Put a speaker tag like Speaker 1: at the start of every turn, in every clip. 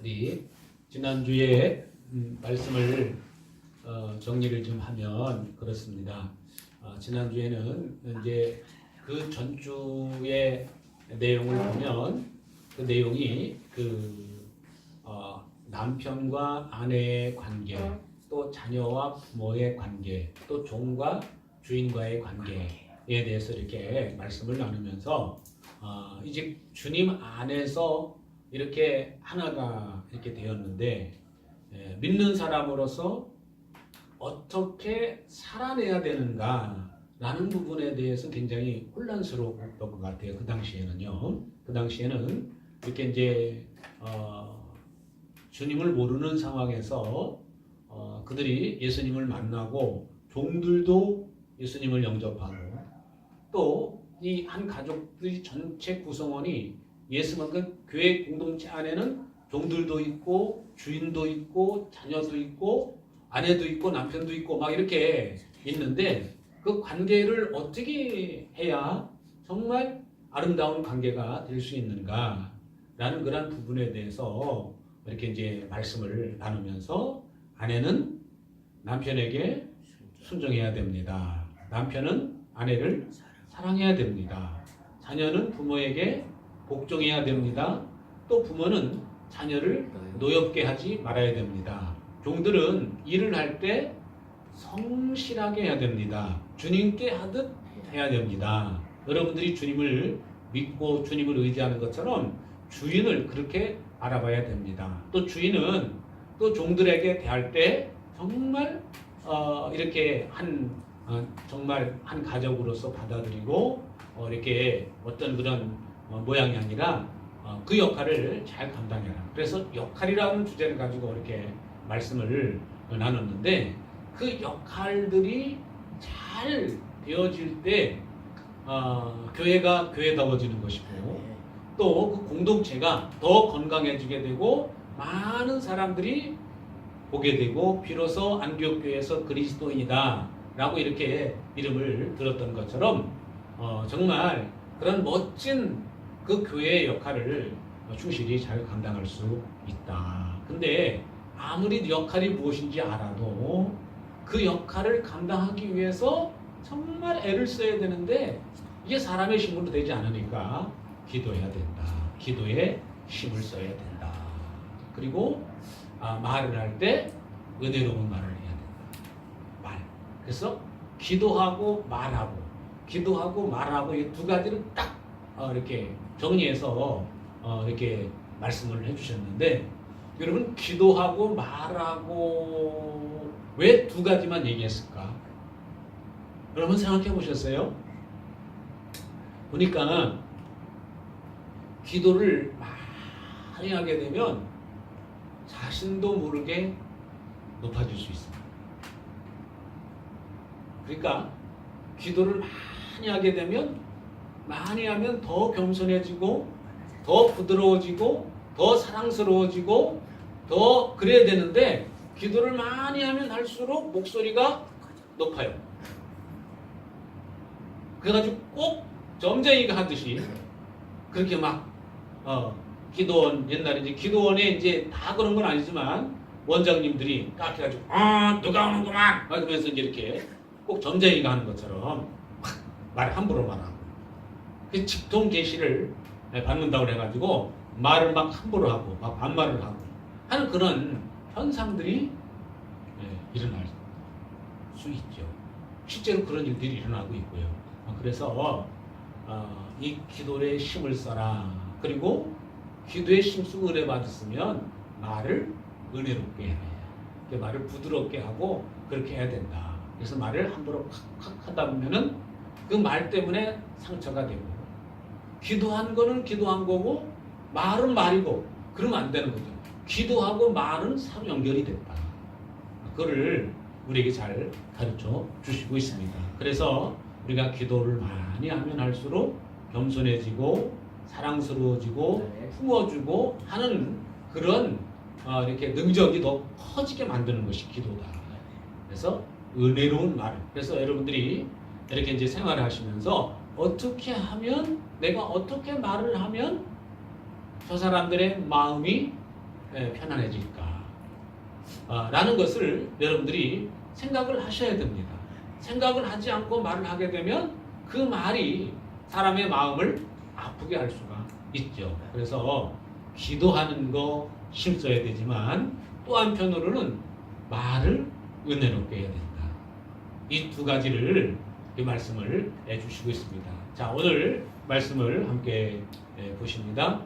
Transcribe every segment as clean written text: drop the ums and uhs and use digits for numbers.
Speaker 1: 우리 지난주에 말씀을 정리를 좀 하면 그렇습니다. 지난주에는 이제 그 전주의 내용을 보면 그 내용이 남편과 아내의 관계, 또 자녀와 부모의 관계, 또 종과 주인과의 관계에 대해서 이렇게 말씀을 나누면서 이제 주님 안에서 이렇게 하나가 이렇게 되었는데 믿는 사람으로서 어떻게 살아내야 되는가라는 부분에 대해서 굉장히 혼란스러웠던 것 같아요. 그 당시에는요. 그 당시에는 이렇게 이제 주님을 모르는 상황에서 그들이 예수님을 만나고 종들도 예수님을 영접하고 또 이 한 가족들이 전체 구성원이 예수만큼 교회 공동체 안에는 종들도 있고 주인도 있고 자녀도 있고 아내도 있고 남편도 있고 막 이렇게 있는데 그 관계를 어떻게 해야 정말 아름다운 관계가 될 수 있는가라는 그런 부분에 대해서 이렇게 이제 말씀을 나누면서 아내는 남편에게 순종해야 됩니다. 남편은 아내를 사랑해야 됩니다. 자녀는 부모에게 복종해야 됩니다. 또 부모는 자녀를 노엽게 하지 말아야 됩니다. 종들은 일을 할 때 성실하게 해야 됩니다. 주님께 하듯 해야 됩니다. 여러분들이 주님을 믿고 주님을 의지하는 것처럼 주인을 그렇게 알아봐야 됩니다. 또 주인은 또 종들에게 대할 때 정말 이렇게 정말 한 가족으로서 받아들이고 이렇게 어떤 그런 모양이 아니라 그 역할을 잘 감당해라. 그래서 역할이라는 주제를 가지고 이렇게 말씀을 나눴는데 그 역할들이 잘 되어질 때 교회가 교회다워지는 것이고 또 그 공동체가 더 건강해지게 되고 많은 사람들이 보게 되고 비로소 안디옥교회에서 그리스도인이다 라고 이렇게 이름을 들었던 것처럼 정말 그런 멋진 그 교회의 역할을 충실히 잘 감당할 수 있다. 근데 아무리 역할이 무엇인지 알아도 그 역할을 감당하기 위해서 정말 애를 써야 되는데 이게 사람의 힘으로 되지 않으니까 기도해야 된다. 기도에 힘을 써야 된다. 그리고 말을 할 때 은혜로운 말을 해야 된다. 말. 그래서 기도하고 말하고 이 두 가지를 딱 이렇게 정리해서 이렇게 말씀을 해주셨는데 여러분 기도하고 말하고 왜 두 가지만 얘기했을까? 여러분 생각해 보셨어요? 보니까 기도를 많이 하게 되면 자신도 모르게 높아질 수 있습니다. 그러니까 기도를 많이 하게 되면 많이 하면 더 겸손해지고 더 부드러워지고 더 사랑스러워지고 더 그래야 되는데 기도를 많이 하면 할수록 목소리가 높아요. 그래가지고 꼭 점쟁이가 하듯이 그렇게 막 기도원 옛날에 이제 기도원에 이제 다 그런 건 아니지만 원장님들이 딱 해가지고 누가 오는구만 그러면서 이제 이렇게 꼭 점쟁이가 하는 것처럼 말 함부로 말하고 그 직통 계시를 받는다고 해가지고 말을 막 함부로 하고 막 반말을 하고 하는 그런 현상들이 일어날 수 있죠. 실제로 그런 일들이 일어나고 있고요. 그래서 이 기도에 힘을 써라. 그리고 기도에 힘쓰고 은혜 받았으면 말을 은혜롭게 해야 돼. 말을 부드럽게 하고 그렇게 해야 된다. 그래서 말을 함부로 팍팍 하다 보면은 그 말 때문에 상처가 되고 기도한 거는 기도한 거고 말은 말이고 그러면 안 되는 거죠. 기도하고 말은 서로 연결이 됐다. 그거를 우리에게 잘 가르쳐 주시고 있습니다. 그래서 우리가 기도를 많이 하면 할수록 겸손해지고 사랑스러워지고 품어주고 하는 그런 이렇게 능력이 더 커지게 만드는 것이 기도다. 그래서 은혜로운 말. 그래서 여러분들이 이렇게 이제 생활을 하시면서 어떻게 하면 내가 어떻게 말을 하면 저 사람들의 마음이 편안해질까? 라는 것을 여러분들이 생각을 하셔야 됩니다. 생각을 하지 않고 말을 하게 되면 그 말이 사람의 마음을 아프게 할 수가 있죠. 그래서 기도하는 거 힘써야 되지만 또 한편으로는 말을 은혜롭게 해야 된다. 이 두 가지를 이 말씀을 해주시고 있습니다. 자, 오늘 말씀을 함께 보십니다.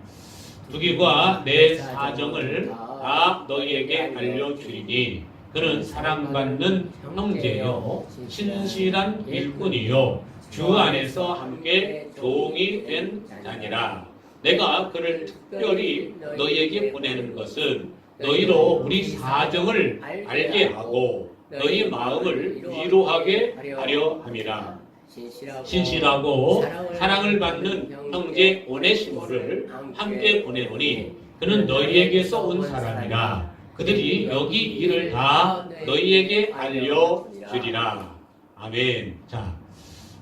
Speaker 1: 두기과 내 사정을 다 너희에게 알려주리니 그는 사랑받는 형제요 신실한 일꾼이요 주 안에서 함께 종이 된 자니라. 내가 그를 특별히 너희에게 보내는 것은 너희로 우리 사정을 알게 하고 너희 마음을 위로하게 하려 함이라. 신실하고 사랑을 받는 형제 오네시모를 함께 보내오니 그는 너희에게서 온 사람이라. 그들이 여기 일을 다 너희에게 알려주리라. 아멘. 자,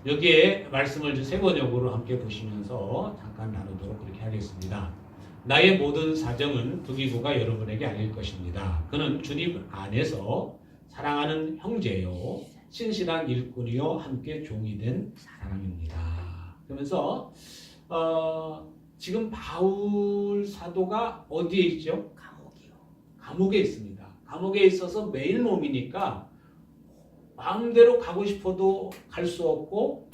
Speaker 1: 여기에 말씀을 세 번역으로 함께 보시면서 잠깐 나누도록 그렇게 하겠습니다. 나의 모든 사정은 두기고가 여러분에게 알릴 것입니다. 그는 주님 안에서 사랑하는 형제요 신실한 일꾼이요 함께 종이 된 사람입니다. 그러면서 지금 바울 사도가 어디에 있죠? 감옥에 있습니다. 감옥에 있어서 매일 몸이니까 마음대로 가고 싶어도 갈 수 없고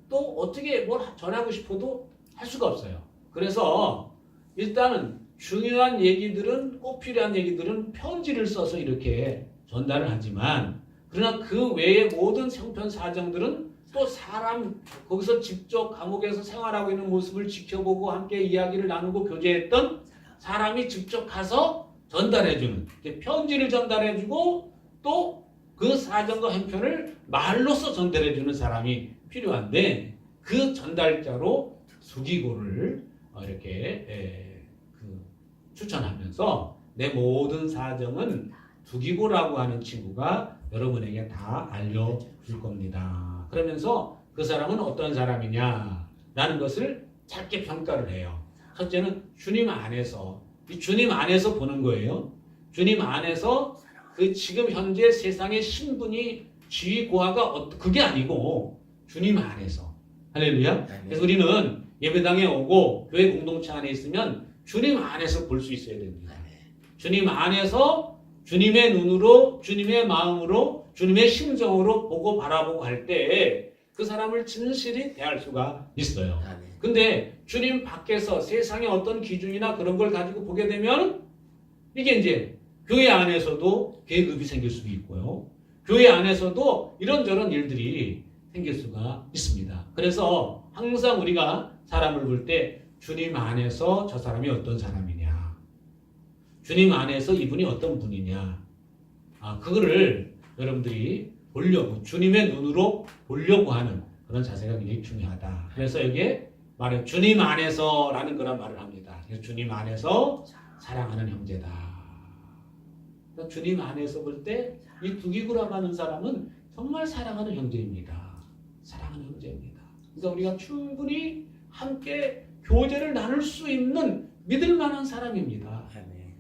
Speaker 1: 또 어떻게 뭘 전하고 싶어도 할 수가 없어요. 그래서 일단은 중요한 얘기들은 꼭 필요한 얘기들은 편지를 써서 이렇게 전달을 하지만 그러나 그 외의 모든 형편 사정들은 또 사람 거기서 직접 감옥에서 생활하고 있는 모습을 지켜보고 함께 이야기를 나누고 교제했던 사람이 직접 가서 전달해주는 편지를 전달해주고 또 그 사정과 형편을 말로써 전달해주는 사람이 필요한데 그 전달자로 두기고를 이렇게 추천하면서 내 모든 사정은 두기고라고 하는 친구가 여러분에게 다 알려줄 겁니다. 그러면서 그 사람은 어떤 사람이냐라는 것을 짧게 평가를 해요. 첫째는 주님 안에서 이 주님 안에서 보는 거예요. 주님 안에서 그 지금 현재 세상의 신분이 지위 고하가 그게 아니고 주님 안에서 할렐루야. 그래서 우리는 예배당에 오고 교회 공동체 안에 있으면 주님 안에서 볼 수 있어야 됩니다. 주님 안에서 주님의 눈으로 주님의 마음으로 주님의 심정으로 보고 바라보고 할 때 그 사람을 진실히 대할 수가 있어요. 근데 주님 밖에서 세상의 어떤 기준이나 그런 걸 가지고 보게 되면 이게 이제 교회 안에서도 계급이 생길 수도 있고요. 교회 안에서도 이런저런 일들이 생길 수가 있습니다. 그래서 항상 우리가 사람을 볼 때 주님 안에서 저 사람이 어떤 사람이냐, 주님 안에서 이분이 어떤 분이냐, 그거를 여러분들이 보려고 주님의 눈으로 보려고 하는 그런 자세가 굉장히 중요하다. 그래서 여기에 말해 주님 안에서라는 그런 말을 합니다. 주님 안에서 사랑하는 형제다. 그러니까 주님 안에서 볼 때 이 두기구라고 하는 사람은 정말 사랑하는 형제입니다. 사랑하는 형제입니다. 그래서 우리가 충분히 함께 교제를 나눌 수 있는 믿을 만한 사람입니다.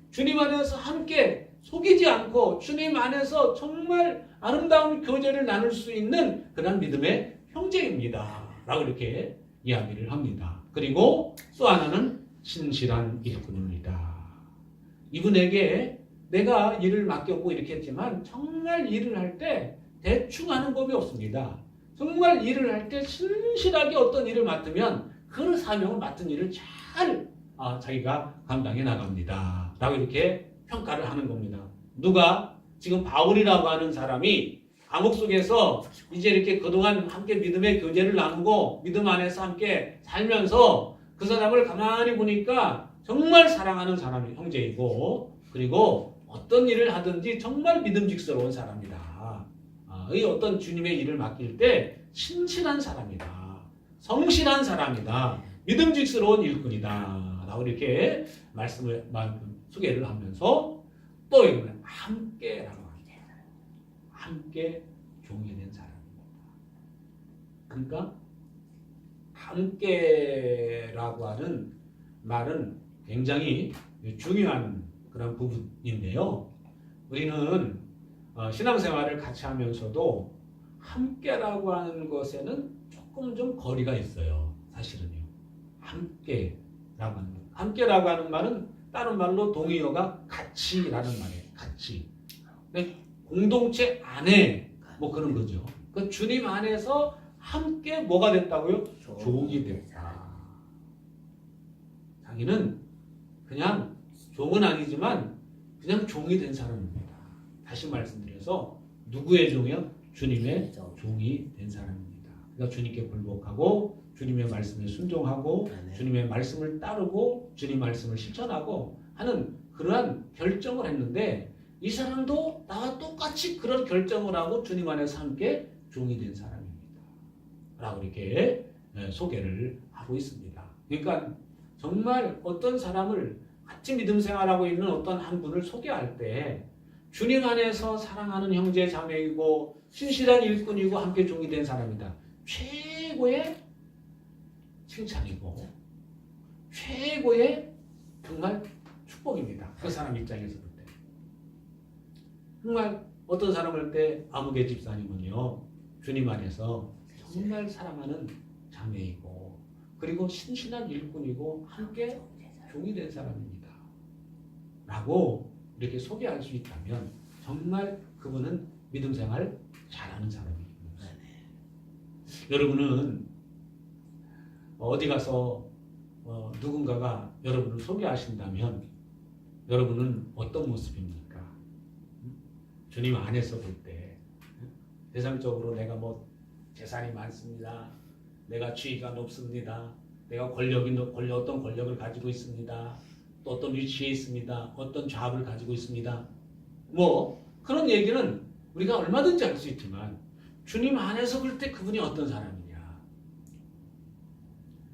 Speaker 1: 주님 안에서 함께 속이지 않고 주님 안에서 정말 아름다운 교제를 나눌 수 있는 그런 믿음의 형제입니다. 라고 이렇게 이야기를 합니다. 그리고 또 하나는 신실한 일꾼입니다. 이분에게 내가 일을 맡겼고 이렇게 했지만 정말 일을 할 때 대충 하는 법이 없습니다. 정말 일을 할 때 신실하게 어떤 일을 맡으면 그 사명을 맡은 일을 잘 자기가 감당해 나갑니다. 라고 이렇게 평가를 하는 겁니다. 누가 지금 바울이라고 하는 사람이 감옥 속에서 이제 이렇게 그동안 함께 믿음의 교제를 나누고 믿음 안에서 함께 살면서 그 사람을 가만히 보니까 정말 사랑하는 사람이 형제이고 그리고 어떤 일을 하든지 정말 믿음직스러운 사람이다. 이 어떤 주님의 일을 맡길 때 신실한 사람이다. 성실한 사람이다. 믿음직스러운 일꾼이다. 라고 이렇게 말씀을 소개를 하면서 또 이거는 함께라고 합니다. 함께 종이 된 사람입니다. 그러니까 함께라고 하는 말은 굉장히 중요한 그런 부분인데요. 우리는 신앙생활을 같이 하면서도 함께라고 하는 것에는 조금 좀 거리가 있어요. 사실은요. 함께라고 하는 말은 다른 말로 동의어가 같이라는 말이에요. 같이. 공동체 안에 뭐 그런 거죠. 그 주님 안에서 함께 뭐가 됐다고요? 종이 됐다. 자기는 그냥 종은 아니지만 그냥 종이 된 사람입니다. 다시 말씀드려서 누구의 종이요? 주님의 종이 된 사람입니다. 그러니까 주님께 굴복하고 주님의 말씀에 순종하고 주님의 말씀을 따르고 주님 말씀을 실천하고 하는 그러한 결정을 했는데 이 사람도 나와 똑같이 그런 결정을 하고 주님 안에서 함께 종이 된 사람입니다. 라고 이렇게 소개를 하고 있습니다. 그러니까 정말 어떤 사람을 같이 믿음 생활하고 있는 어떤 한 분을 소개할 때 주님 안에서 사랑하는 형제 자매이고 신실한 일꾼이고 함께 종이 된 사람이다. 최고의 칭찬이고 최고의 정말 축복입니다. 그 사람 입장에서 볼 때. 정말 어떤 사람을 볼 때 아무개 집사님은요. 주님 안에서 정말 사랑하는 자매이고 그리고 신실한 일꾼이고 함께 종이 된 사람입니다. 라고 이렇게 소개할 수 있다면 정말 그분은 믿음 생활 잘하는 사람입니다. 여러분은 어디 가서 누군가가 여러분을 소개하신다면 여러분은 어떤 모습입니까? 주님 안에서 볼 때 세상적으로 내가 뭐 재산이 많습니다. 내가 지위가 높습니다. 내가 어떤 권력을 가지고 있습니다. 또 어떤 위치에 있습니다. 어떤 잡을 가지고 있습니다. 뭐 그런 얘기는 우리가 얼마든지 할 수 있지만 주님 안에서 볼 때 그분이 어떤 사람이냐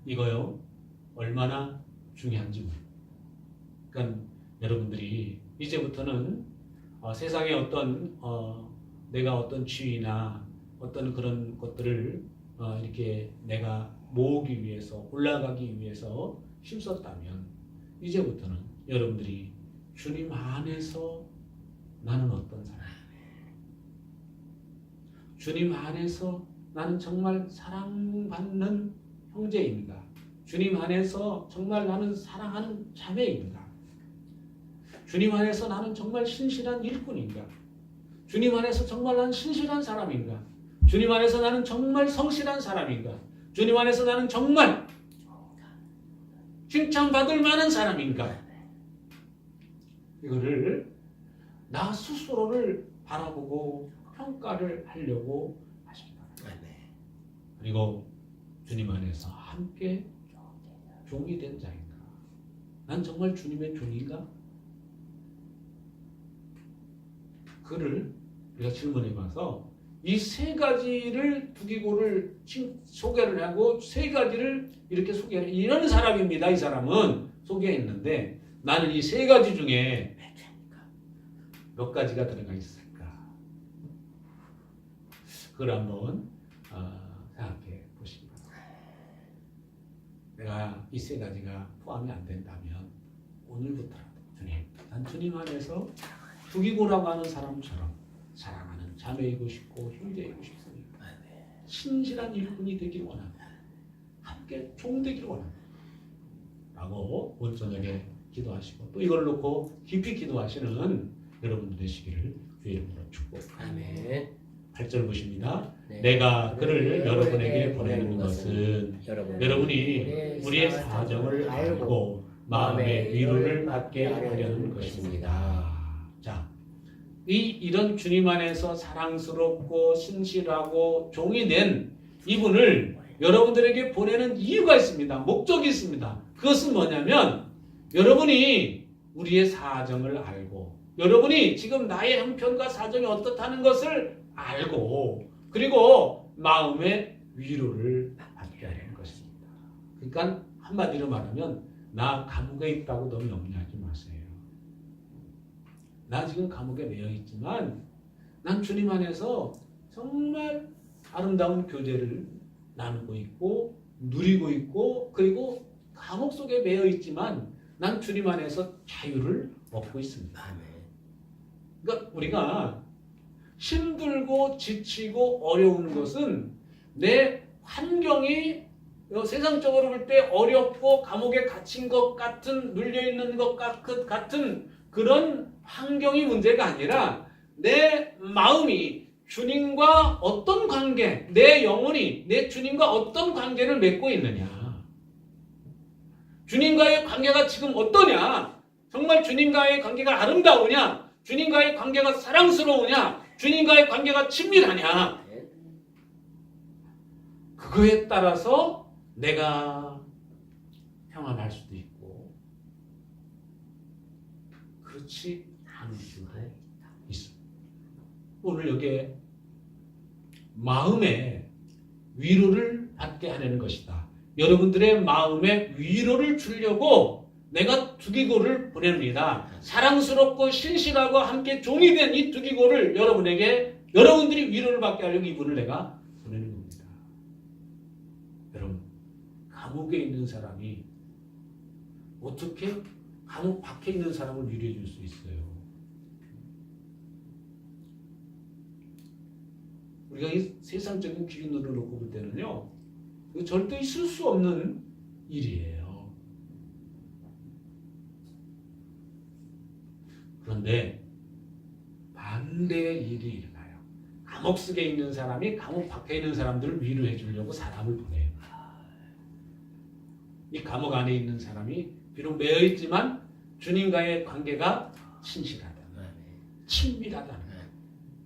Speaker 1: 이거요 얼마나 중요한지 그러니까 여러분들이 이제부터는 세상에 어떤 내가 어떤 지위나 어떤 그런 것들을 이렇게 내가 모으기 위해서 올라가기 위해서 힘썼다면 이제부터는 여러분들이 주님 안에서 나는 어떤 사람 주님 안에서 나는 정말 사랑받는 형제인가 주님 안에서 정말 나는 사랑하는 자매인가 주님 안에서 나는 정말 신실한 일꾼인가 주님 안에서 정말 나는 신실한 사람인가 주님 안에서 나는 정말 성실한 사람인가 주님 안에서 나는 정말 칭찬받을 만한 사람인가 이거를 나 스스로를 바라보고 평가를 하려고 하십니다. 그리고 주님 안에서 함께 종이 된 자인가 난 정말 주님의 종인가 그를 우리가 질문해 봐서 이 세 가지를 두기고를 소개를 하고 세 가지를 이렇게 소개를 이런 사람입니다. 이 사람은 소개했는데 나는 이 세 가지 중에 몇 가지가 들어가 있을까? 그걸 한번 생각해 보시기 바랍니다. 내가 이 세 가지가 포함이 안 된다면 오늘부터라도 주님, 난 주님 안에서 두기고라고 하는 사람처럼 사랑하는 자매이고 싶고 형제이고 싶습니다. 신실한 일꾼이 되길 원합니다. 함께 종되길 원합니다. 라고 오늘 저녁에 기도하시고 또 이걸 놓고 깊이 기도하시는 여러분들 되시기를 주의 이름으로 축복합니다. 8절 보십니다. 내가 그를 여러분에게 보내는 것은 여러분이 우리의 사정을 알고 마음의 위로를 받게 하려는 것입니다. 자, 이런 주님 안에서 사랑스럽고 신실하고 종이 된 이분을 여러분들에게 보내는 이유가 있습니다. 목적이 있습니다. 그것은 뭐냐면 여러분이 우리의 사정을 알고 여러분이 지금 나의 형편과 사정이 어떻다는 것을 알고 그리고 마음의 위로를 받게 하는 것입니다. 그러니까 한마디로 말하면 나 감옥에 있다고 너무 염려하지 마세요. 나 지금 감옥에 매여 있지만 난 주님 안에서 정말 아름다운 교제를 나누고 있고 누리고 있고 그리고 감옥 속에 매여 있지만 난 주님 안에서 자유를 얻고 있습니다. 그러니까 우리가 힘들고 지치고 어려운 것은 내 환경이 세상적으로 볼 때 어렵고 감옥에 갇힌 것 같은, 눌려있는 것 같은 그런 환경이 문제가 아니라 내 마음이 주님과 어떤 관계, 내 영혼이 내 주님과 어떤 관계를 맺고 있느냐. 주님과의 관계가 지금 어떠냐? 정말 주님과의 관계가 아름다우냐? 주님과의 관계가 사랑스러우냐? 주님과의 관계가 친밀하냐? 그거에 따라서 내가 평안할 수도 있고 그렇지 않을 수도 있어. 오늘 여기에 마음의 위로를 받게 하려는 것이다. 여러분들의 마음에 위로를 주려고 내가 두기고를 보냅니다. 사랑스럽고 신실하고 함께 종이 된 이 두기고를 여러분에게, 여러분들이 위로를 받게 하려고 이분을 내가 보내는 겁니다. 여러분, 감옥에 있는 사람이 어떻게 감옥 밖에 있는 사람을 위로해 줄 수 있어요? 우리가 이 세상적인 기준으로 놓고 볼 때는요, 이거 절대 있을 수 없는 일이에요. 그런데 반대의 일이 일어나요. 감옥 속에 있는 사람이 감옥 밖에 있는 사람들을 위로해 주려고 사람을 보내요. 이 감옥 안에 있는 사람이 비록 매여 있지만 주님과의 관계가 신실하다, 친밀하다.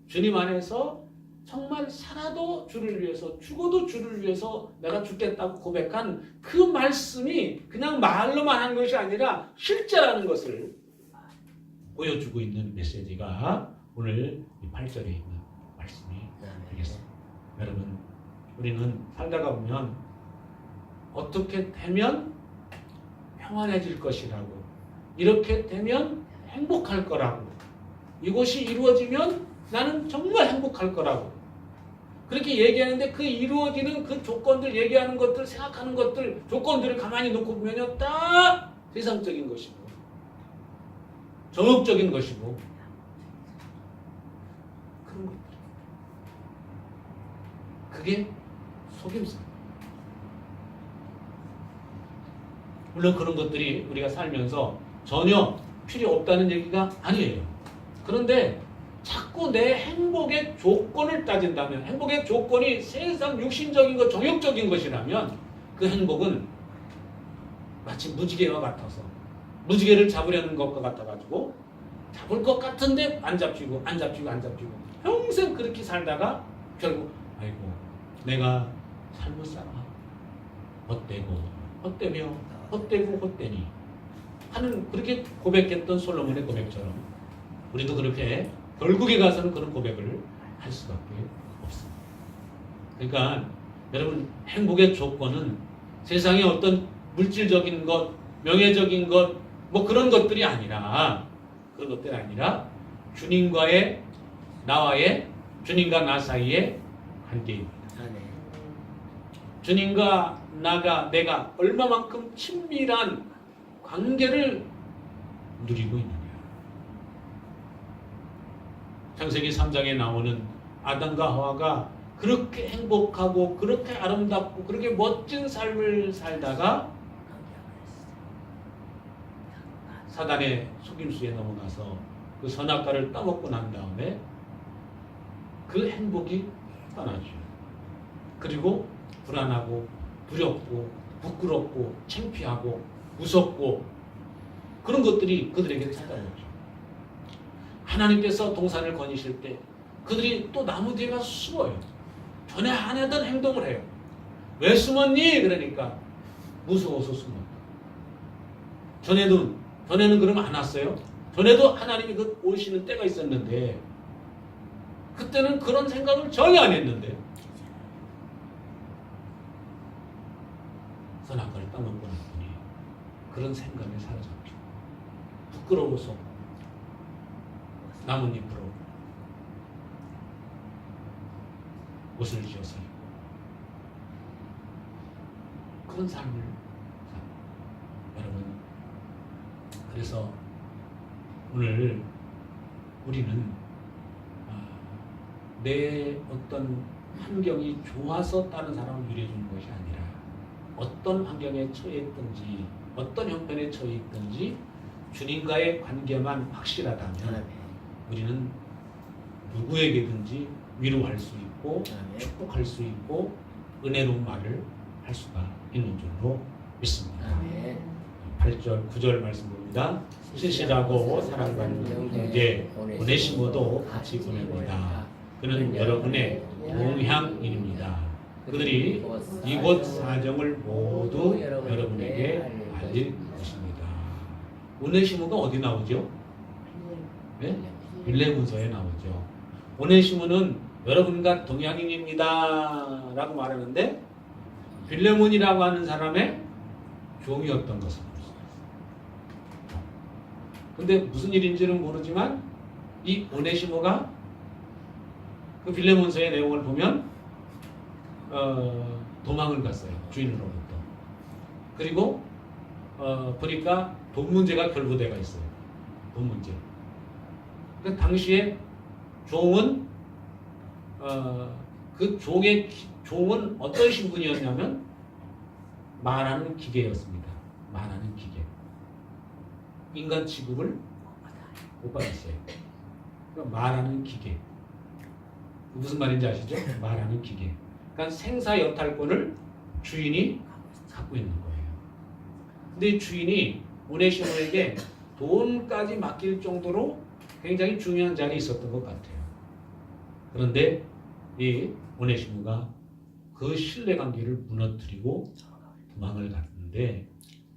Speaker 1: 주님 안에서 정말 살아도 주를 위해서, 죽어도 주를 위해서 내가 죽겠다고 고백한 그 말씀이 그냥 말로만 한 것이 아니라 실제라는 것을 보여주고 있는 메시지가 오늘 이 8절에 있는 말씀이 되겠습니다. 여러분, 우리는 살다가 보면 어떻게 되면 평안해질 것이라고, 이렇게 되면 행복할 거라고, 이것이 이루어지면 나는 정말 행복할 거라고 그렇게 얘기하는데, 그 이루어지는 그 조건들, 얘기하는 것들, 생각하는 것들, 조건들을 가만히 놓고 보면요, 다 세상적인 것이고 정욕적인 것이고 그런 것들. 그게 속임수입니다. 물론 그런 것들이 우리가 살면서 전혀 필요 없다는 얘기가 아니에요. 그런데 자꾸 내 행복의 조건을 따진다면, 행복의 조건이 세상 육신적인 것, 정욕적인 것이라면 그 행복은 마치 무지개와 같아서, 무지개를 잡으려는 것과 같아가지고 잡을 것 같은데 안 잡히고 안 잡히고 안 잡히고 평생 그렇게 살다가 결국 아이고 내가 잘못 살아, 헛되고 헛되며 헛되고 헛되니 하는, 그렇게 고백했던 솔로몬의 고백처럼 우리도 그렇게 결국에 가서는 그런 고백을 할 수밖에 없습니다. 그러니까 여러분, 행복의 조건은 세상의 어떤 물질적인 것, 명예적인 것, 뭐 그런 것들이 아니라, 그런 것들이 아니라 주님과의, 나와의, 주님과 나 사이의 관계입니다. 주님과 내가 얼마만큼 친밀한 관계를 누리고 있느냐. 창세기 3장에 나오는 아담과 하와가 그렇게 행복하고 그렇게 아름답고 그렇게 멋진 삶을 살다가 사단의 속임수에 넘어가서 그 선악과를 따먹고 난 다음에 그 행복이 떠나죠. 그리고 불안하고 두렵고 부끄럽고 창피하고 무섭고 그런 것들이 그들에게 찾아오죠. 하나님께서 동산을 거니실 때 그들이 또 나무 뒤에 가서 숨어요. 전에 안 하던 행동을 해요. 왜 숨었니? 그러니까 무서워서 숨었다. 전에는 그러면 안 왔어요? 전에도 하나님이 그 오시는 때가 있었는데 그때는 그런 생각을 전혀 안 했는데 선악과를 따먹고 났더니 그런 생각이 사라졌죠. 부끄러워서 나뭇잎으로 옷을 지어서 입고 그런 삶을 삽니다. 여러분, 그래서 오늘 우리는 내 어떤 환경이 좋아서 다른 사람을 위로해 주는 것이 아니라 어떤 환경에 처해 있든지 어떤 형편에 처해 있든지 주님과의 관계만 확실하다면 우리는 누구에게든지 위로할 수 있고 축복할 수 있고 은혜로운 말을 할 수가 있는 줄로 믿습니다. 8절, 9절 말씀 봅니다. 신실하고 사랑받는 형제 오네시모도 같이 보냅니다. 그는 여러분의 동향인입니다. 그들이 이곳 사정을 모두 여러분에게 알릴 것입니다. 오네시모가 어디 나오죠? 네? 빌레몬서에 나오죠. 오네시모는 여러분과 동향인입니다 라고 말하는데 빌레몬이라고 하는 사람의 종이었던 것을 볼 수 있어요. 근데 무슨 일인지는 모르지만 이 오네시모가 그 빌레몬서의 내용을 보면 도망을 갔어요. 주인으로부터. 그리고 보니까 돈 문제가 결부되어 있어요. 돈 문제. 그 당시에 종은 그 종은 어떤 신분이었냐면 말하는 기계였습니다. 말하는 기계. 인간 취급을 못 받았어요. 그러니까 말하는 기계. 무슨 말인지 아시죠? 말하는 기계. 그러니까 생사 여탈권을 주인이 갖고 있는 거예요. 근데 주인이 오네시모에게 돈까지 맡길 정도로 굉장히 중요한 자리에 있었던 것 같아요. 그런데 이 오네시모가 그 신뢰관계를 무너뜨리고 도망을 갔는데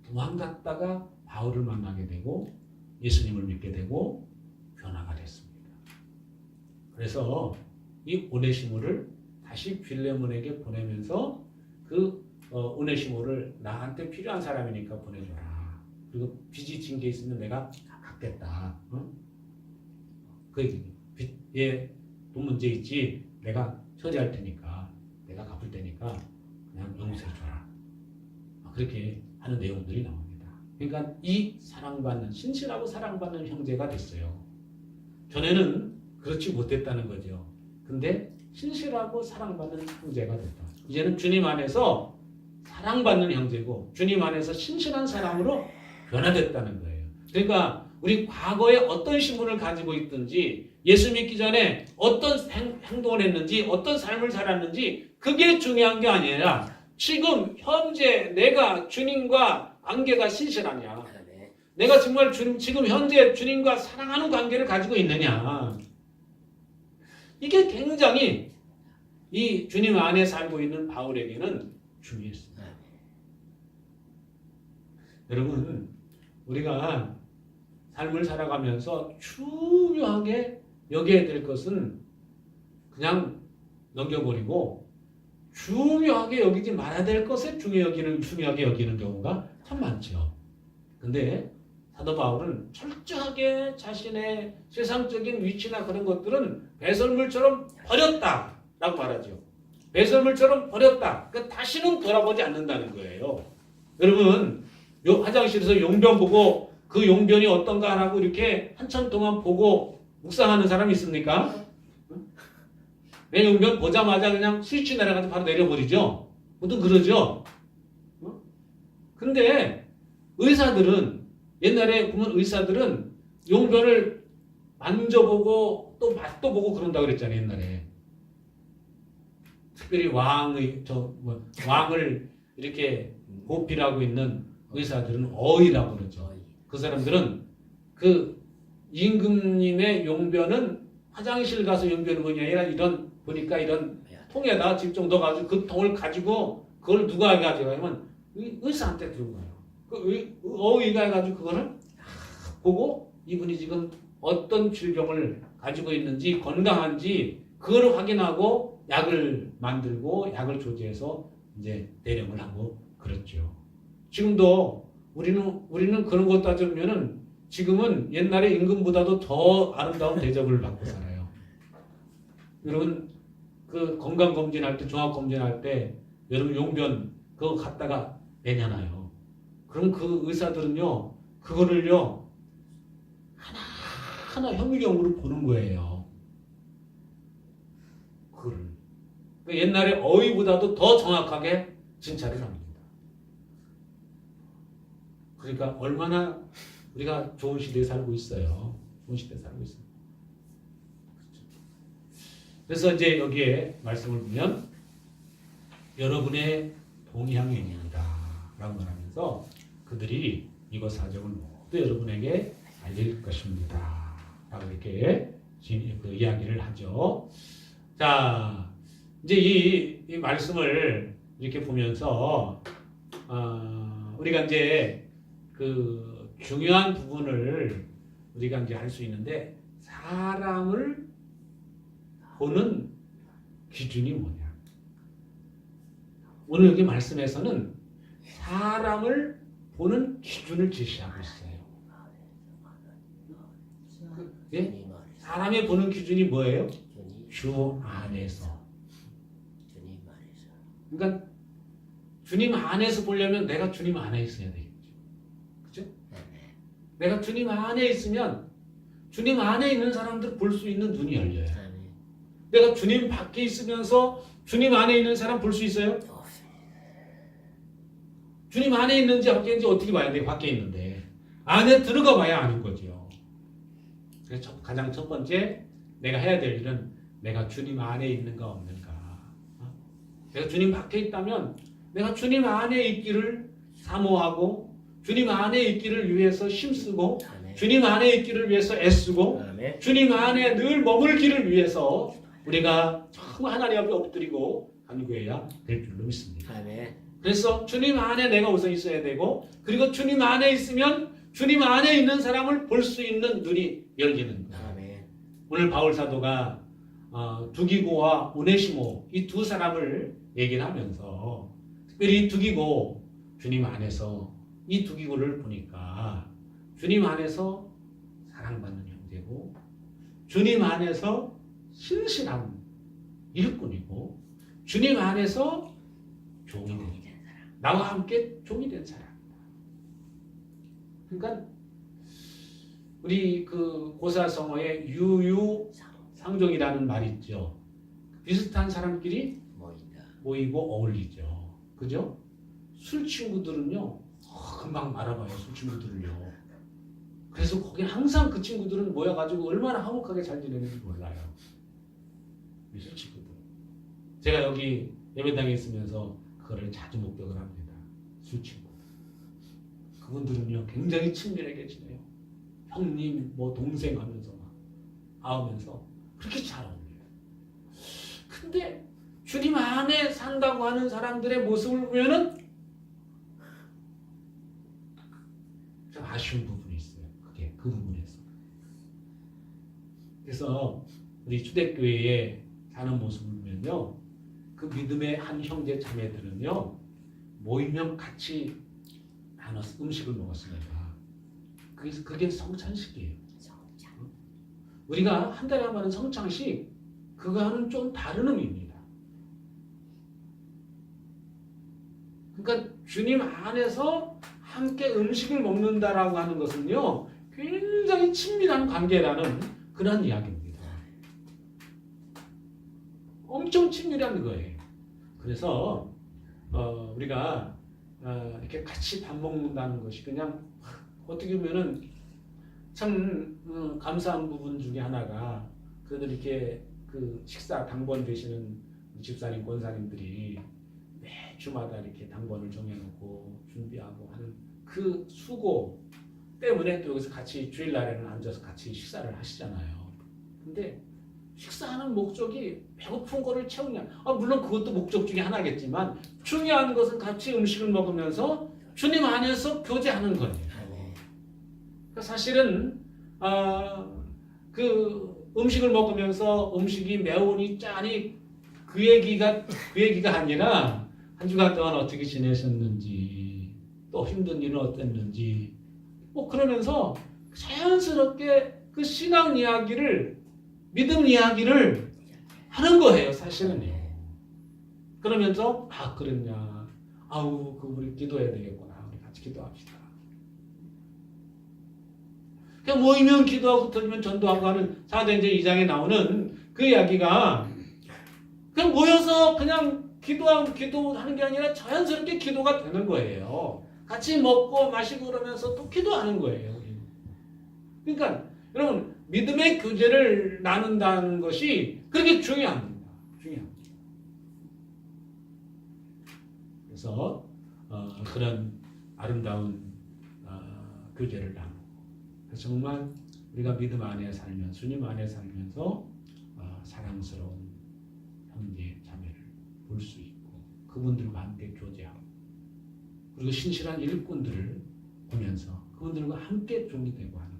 Speaker 1: 도망갔다가 바울을 만나게 되고 예수님을 믿게 되고 변화가 됐습니다. 그래서 이 오네시모를 다시 빌레몬에게 보내면서 그 오네시모를 나한테 필요한 사람이니까 보내줘라. 그리고 빚이 진 게 있으면 내가 갚겠다. 그 빚에 돈 문제 있지 내가 처리할 테니까 내가 갚을 테니까 그냥 용서해줘라. 그렇게 하는 내용들이 나옵니다. 그러니까 이 사랑받는 신실하고 사랑받는 형제가 됐어요. 전에는 그렇지 못했다는 거죠. 근데 신실하고 사랑받는 형제가 됐다. 이제는 주님 안에서 사랑받는 형제고 주님 안에서 신실한 사람으로 변화됐다는 거예요. 그러니까 우리 과거에 어떤 신분을 가지고 있든지 예수 믿기 전에 어떤 행동을 했는지 어떤 삶을 살았는지 그게 중요한 게 아니라 지금 현재 내가 주님과 관계가 신실하냐, 내가 정말 지금 현재 주님과 사랑하는 관계를 가지고 있느냐, 이게 굉장히 이 주님 안에 살고 있는 바울에게는 중요했습니다. 여러분, 우리가 삶을 살아가면서 중요하게 여겨야 될 것은 그냥 넘겨버리고 중요하게 여기지 말아야 될 것에 중요하게 여기는 경우가 참 많죠. 근데 사도 바울은 철저하게 자신의 세상적인 위치나 그런 것들은 배설물처럼 버렸다라고 말하죠. 배설물처럼 버렸다. 그러니까 다시는 돌아보지 않는다는 거예요. 여러분, 화장실에서 용변 보고 그 용변이 어떤가 하고 이렇게 한참 동안 보고 묵상하는 사람이 있습니까? 내 용변 보자마자 그냥 스위치 내려가서 바로 내려버리죠. 보통 그러죠. 근데 의사들은 옛날에 보면 의사들은 용변을 만져보고 또 맛도 보고 그런다고 그랬잖아요. 옛날에 특별히 왕을 이렇게 보필하고 있는 의사들은 어이라고 그러죠. 그 사람들은 그 임금님의 용변은 화장실 가서 용변을 보냐 아니라 이런 보니까 이런 통에다 직접 넣어가지고 그 통을 가지고 그걸 누가 가져가냐면 의사한테 들고 가요. 그 어의가 해가지고 그거를 보고 이분이 지금 어떤 질병을 가지고 있는지 건강한지 그걸 확인하고 약을 만들고 약을 조제해서 이제 대령을 하고 그렇죠. 지금도 우리는 그런 것 따지면은 지금은 옛날에 임금보다도 더 아름다운 대접을 받고 살아요. 여러분 그 건강 검진할 때 종합 검진할 때 여러분 용변 그거 갖다가 내냐나요. 그럼 그 의사들은요 그거를요 하나 현미경으로 보는 거예요. 그걸 옛날에 어휘보다도 더 정확하게 진찰을 합니다. 그러니까 얼마나 우리가 좋은 시대에 살고 있어요. 좋은 시대에 살고 있습니다. 그래서 이제 여기에 말씀을 보면 여러분의 동향인입니다 라고 말하면서 그들이 이것 사정을 모두 여러분에게 알릴 것입니다 라고 이렇게 그 이야기를 하죠. 자, 이제 이 말씀을 이렇게 보면서 우리가 이제 그 중요한 부분을 우리가 이제 할 수 있는데 사람을 보는 기준이 뭐냐? 오늘 여기 말씀에서는 사람을 보는 기준을 제시하고 있어요. 예? 사람이 보는 기준이 뭐예요? 주 안에서. 그러니까 주님 안에서 보려면 내가 주님 안에 있어야 되겠죠. 그죠? 내가 주님 안에 있으면 주님 안에 있는 사람들 볼 수 있는 눈이 열려요. 내가 주님 밖에 있으면서 주님 안에 있는 사람 볼 수 있어요? 주님 안에 있는지 밖에 있는지 어떻게 봐야 돼? 밖에 있는데. 안에 들어가 봐야 아는 거죠. 그래서 가장 첫 번째 내가 해야 될 일은 내가 주님 안에 있는가 없는가. 내가 주님 밖에 있다면 내가 주님 안에 있기를 사모하고 주님 안에 있기를 위해서 힘쓰고 주님 안에 있기를 위해서 애쓰고 주님 안에 늘 머물기를 위해서 우리가 정말 하나님 앞에 엎드리고 간구해야 될 줄로 믿습니다. 그래서 주님 안에 내가 우선 있어야 되고 그리고 주님 안에 있으면 주님 안에 있는 사람을 볼 수 있는 눈이 열리는 거예요. 오늘 바울 사도가 두기고와 오네시모 이 두 사람을 얘기를 하면서 특별히 두기고 주님 안에서 이 두기고를 보니까 주님 안에서 사랑받는 형제고 주님 안에서 신실한 일꾼이고 주님 안에서 종이 된 사람 나와 함께 종이 된 사람. 그러니까 우리 그 고사성어에 유유상종이라는 말이 있죠. 비슷한 사람끼리 모이고 어울리죠. 그죠? 술 친구들은요 금방 알아봐요. 술 친구들을요. 그래서 거기 항상 그 친구들은 모여가지고 얼마나 화목하게 잘 지내는지 몰라요. 술 친구들. 제가 여기 예배당에 있으면서 그거를 자주 목격을 합니다. 술 친구. 그분들은요 굉장히 친밀하게 지내요. 형님, 뭐 동생 하면서 막 아우면서 그렇게 잘 어울려요. 근데 주님 안에 산다고 하는 사람들의 모습을 보면은 좀 아쉬운 부분이 있어요. 그게 그 부분에서. 그래서 우리 초대교회에 사는 모습을 보면요, 그 믿음의 한 형제 자매들은요 모이면 같이 나눠서 음식을 먹었습니다. 그게 성찬식이에요. 우리가 한 달에 한 번 하는 성찬식 그거와는 좀 다른 의미입니다. 그러니까 주님 안에서 함께 음식을 먹는다라고 하는 것은요 굉장히 친밀한 관계라는 그런 이야기입니다. 엄청 친밀한 거예요. 그래서 우리가 이렇게 같이 밥 먹는다는 것이 그냥 어떻게 보면은 참 감사한 부분 중에 하나가 그들 이렇게 그 식사 당번 되시는 집사님 권사님들이 매주마다 이렇게 당번을 정해놓고 준비하고 하는 그 수고 때문에 또 여기서 같이 주일날에는 앉아서 같이 식사를 하시잖아요. 근데 식사하는 목적이 배고픈 거를 채우냐? 물론 그것도 목적 중에 하나겠지만 중요한 것은 같이 음식을 먹으면서 주님 안에서 교제하는 거예요. 그러니까 사실은 그 음식을 먹으면서 음식이 매우니 짜니 그 얘기가 아니라 한 주간 동안 어떻게 지내셨는지 또 힘든 일은 어땠는지 뭐 그러면서 자연스럽게 그 신앙 이야기를 믿음 이야기를 하는 거예요, 사실은요. 그러면서 그랬냐, 우리 기도해야 되겠구나, 우리 같이 기도합시다. 그냥 모이면 기도하고 흩어지면 전도하고 하는 사도행전 2장에 나오는 그 이야기가 그냥 모여서 그냥 기도하는 게 아니라 자연스럽게 기도가 되는 거예요. 같이 먹고 마시고 그러면서 또 기도하는 거예요. 그러니까 여러분 믿음의 교제를 나눈다는 것이 그렇게 중요합니다. 그래서 그런 아름다운 교제를 나누고 그래서 정말 우리가 믿음 안에 살면 주님 안에 살면서 사랑스러운 형제 자매를 볼 수 있고 그분들과 함께 교제하고 그리고 신실한 일꾼들을 보면서 그분들과 함께 종이 되고 하는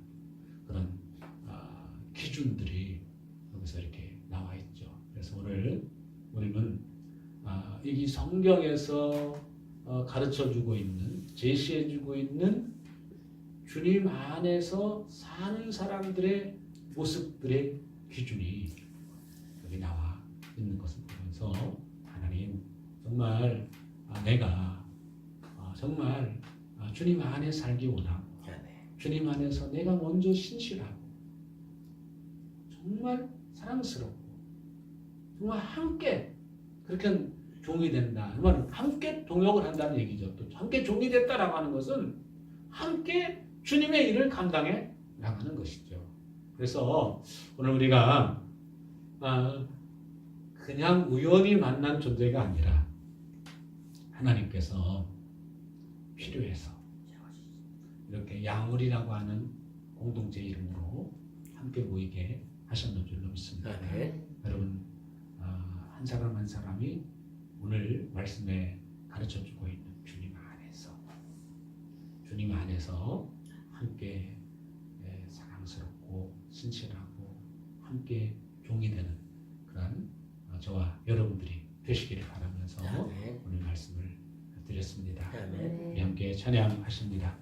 Speaker 1: 그런 기준들이 여기서 이렇게 나와 있죠. 그래서 오늘 우리는 이 성경에서 가르쳐주고 있는 제시해주고 있는 주님 안에서 사는 사람들의 모습들의 기준이 여기 나와 있는 것을 보면서 하나님 정말 내가 정말 주님 안에 살기 원하고 주님 안에서 내가 먼저 신실하고 정말 사랑스럽고 정말 함께 그렇게 종이 된다. 이 말은 함께 동역을 한다는 얘기죠. 또 함께 종이 됐다라고 하는 것은 함께 주님의 일을 감당해 나가는 것이죠. 그래서 오늘 우리가 그냥 우연히 만난 존재가 아니라 하나님께서 필요해서 이렇게 양울이라고 하는 공동체 이름으로 함께 모이게 하셨는 줄로 믿습니다. 여러분 한 사람 한 사람이 오늘 말씀에 가르쳐주고 있는 주님 안에서 함께 사랑스럽고 신실하고 함께 종이 되는 그런 저와 여러분들이 되시기를 바라면서 오늘 말씀을 드렸습니다. 우리 함께 찬양하십니다.